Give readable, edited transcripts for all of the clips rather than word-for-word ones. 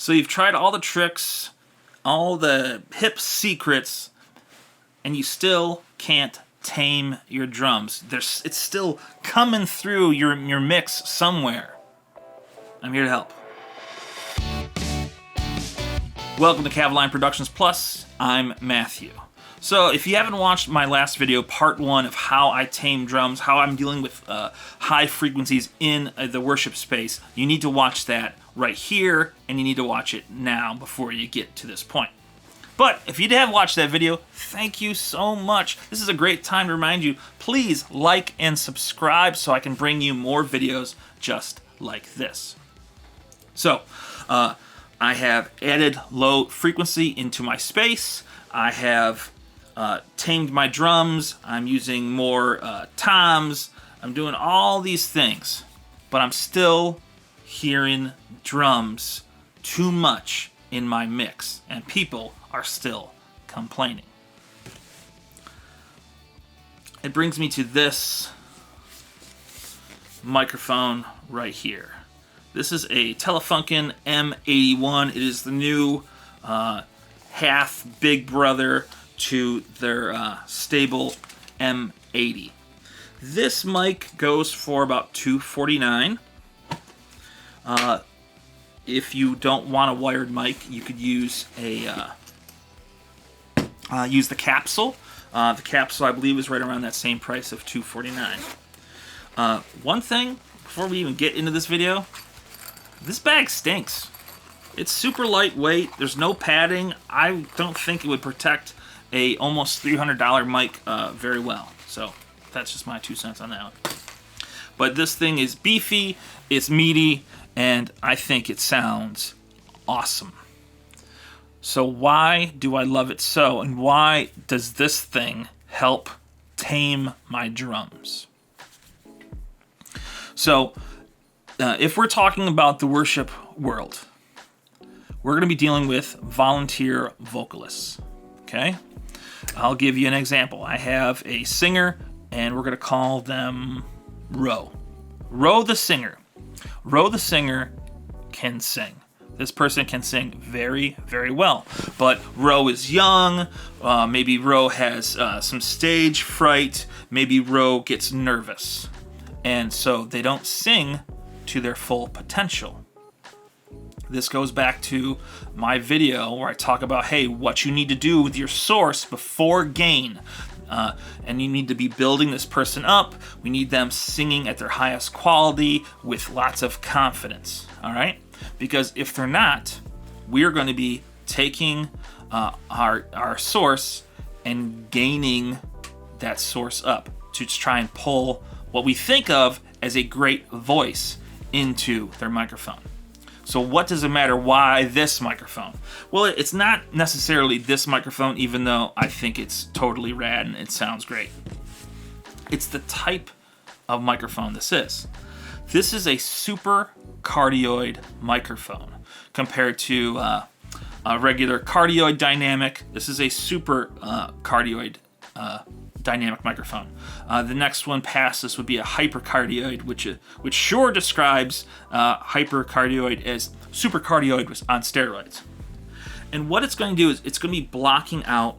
So you've tried all the tricks, all the hip secrets, and you still can't tame your drums. It's still coming through your mix somewhere. I'm here to help. Welcome to Cavaline Productions Plus. I'm Matthew. So if you haven't watched my last video, part 1 of how I tame drums, how I'm dealing with high frequencies in the worship space, you need to watch that right here, and you need to watch it now before you get to this point. But if you have watched that video, thank you so much. This is a great time to remind you, please like and subscribe so I can bring you more videos just like this. So, I have added low frequency into my space. I have tamed my drums. I'm using more toms. I'm doing all these things, but I'm still hearing drums too much in my mix, and people are still complaining. It brings me to this microphone right here. This is a Telefunken M81. It is the new half big brother to their stable M80. This mic goes for about $249. If you don't want a wired mic, you could use the capsule. The capsule, I believe, is right around that same price of $249. One thing before we even get into this video, this bag stinks. It's super lightweight. There's no padding. I don't think it would protect a almost $300 mic very well. So that's just my 2 cents on that one. But this thing is beefy, it's meaty, and I think it sounds awesome. So why do I love it so? And why does this thing help tame my drums? So if we're talking about the worship world, we're going to be dealing with volunteer vocalists. Okay? I'll give you an example. I have a singer, and we're going to call them Ro. Ro the singer. Ro the singer can sing. This person can sing very, very well. But Ro is young. Maybe Ro has some stage fright. Maybe Ro gets nervous. And so they don't sing to their full potential. This goes back to my video where I talk about, hey, what you need to do with your source before gain. And you need to be building this person up. We need them singing at their highest quality with lots of confidence, all right? Because if they're not, we're going to be taking our source and gaining that source up to try and pull what we think of as a great voice into their microphone. So what does it matter? Why this microphone? Well, it's not necessarily this microphone, even though I think it's totally rad and it sounds great. It's the type of microphone this is. This is a super cardioid microphone compared to a regular cardioid dynamic. This is a super cardioid dynamic microphone. The next one past this would be a hypercardioid, which sure describes hypercardioid as supercardioid on steroids. And what it's going to do is it's going to be blocking out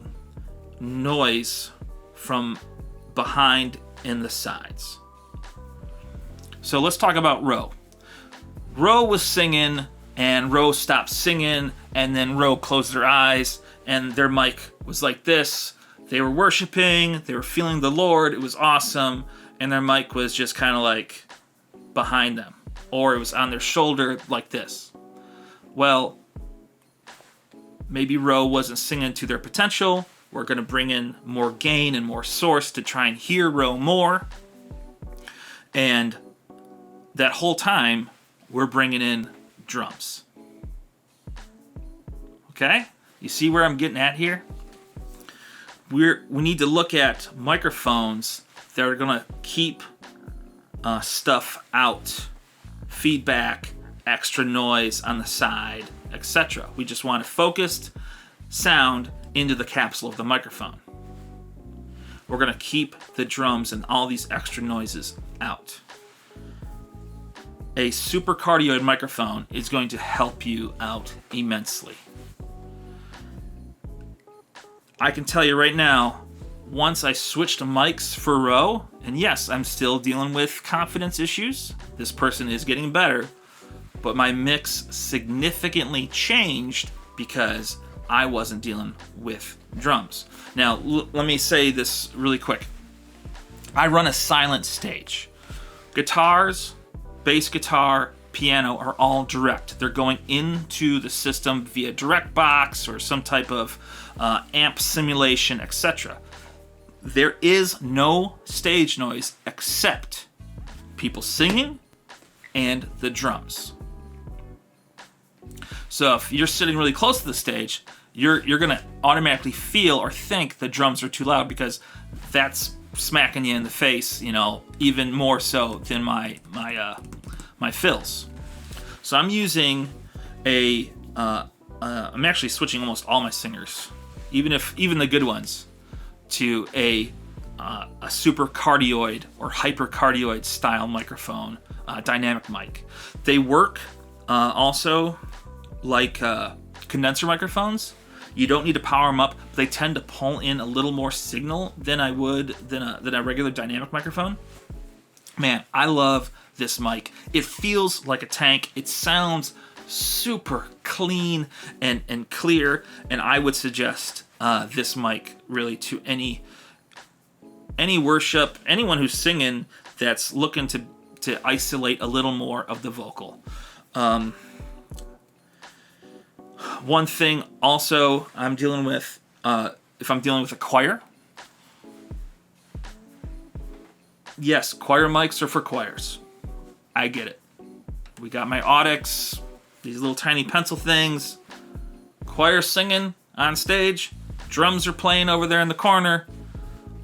noise from behind and the sides. So let's talk about Ro. Ro was singing, and Ro stopped singing, and then Ro closed their eyes, and their mic was like this. They were worshiping, they were feeling the Lord, it was awesome, and their mic was just kind of like behind them, or it was on their shoulder like this. Well, maybe Ro wasn't singing to their potential. We're going to bring in more gain and more source to try and hear Ro more. And that whole time, we're bringing in drums. Okay? You see where I'm getting at here? We need to look at microphones that are going to keep stuff out, feedback, extra noise on the side, etc. We just want a focused sound into the capsule of the microphone. We're going to keep the drums and all these extra noises out. a supercardioid microphone is going to help you out immensely. I can tell you right now, once I switched mics for Row, and yes, I'm still dealing with confidence issues. This person is getting better, but my mix significantly changed because I wasn't dealing with drums. Now, let me say this really quick. I run a silent stage. Guitars, bass guitar, piano are all direct. They're going into the system via direct box or some type of amp simulation, etc. There is no stage noise except people singing and the drums. So if you're sitting really close to the stage, you're gonna automatically feel or think the drums are too loud because that's smacking you in the face, you know, even more so than my fills. So I'm using I'm actually switching almost all my singers, even the good ones, to a supercardioid or hypercardioid style microphone, dynamic mic. They work also like condenser microphones. You don't need to power them up, but they tend to pull in a little more signal than a regular dynamic microphone. Man, I love this mic. It feels like a tank. It sounds super clean and clear, and I would suggest this mic really to any worship, anyone who's singing that's looking to isolate a little more of the vocal. One thing also I'm dealing with, if I'm dealing with a choir, yes, choir mics are for choirs. I get it. We got my Audix, these little tiny pencil things, choir singing on stage, drums are playing over there in the corner.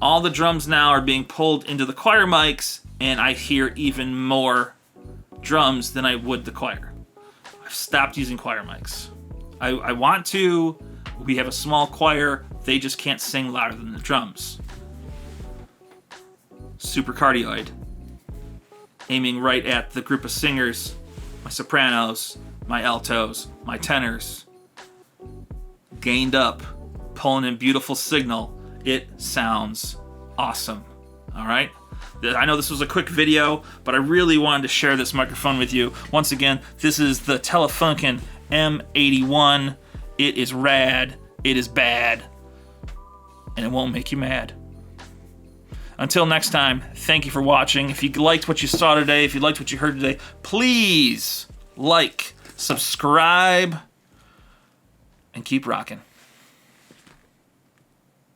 All the drums now are being pulled into the choir mics, and I hear even more drums than I would the choir. I've stopped using choir mics. I want to. We have a small choir. They just can't sing louder than the drums. Supercardioid. Aiming right at the group of singers, my sopranos, my altos, my tenors. Gained up, pulling in beautiful signal. It sounds awesome. All right? I know this was a quick video, but I really wanted to share this microphone with you. Once again, this is the Telefunken M81. It is rad, it is bad, and it won't make you mad. Until next time, thank you for watching. If you liked what you saw today, if you liked what you heard today, please like, subscribe, and keep rocking.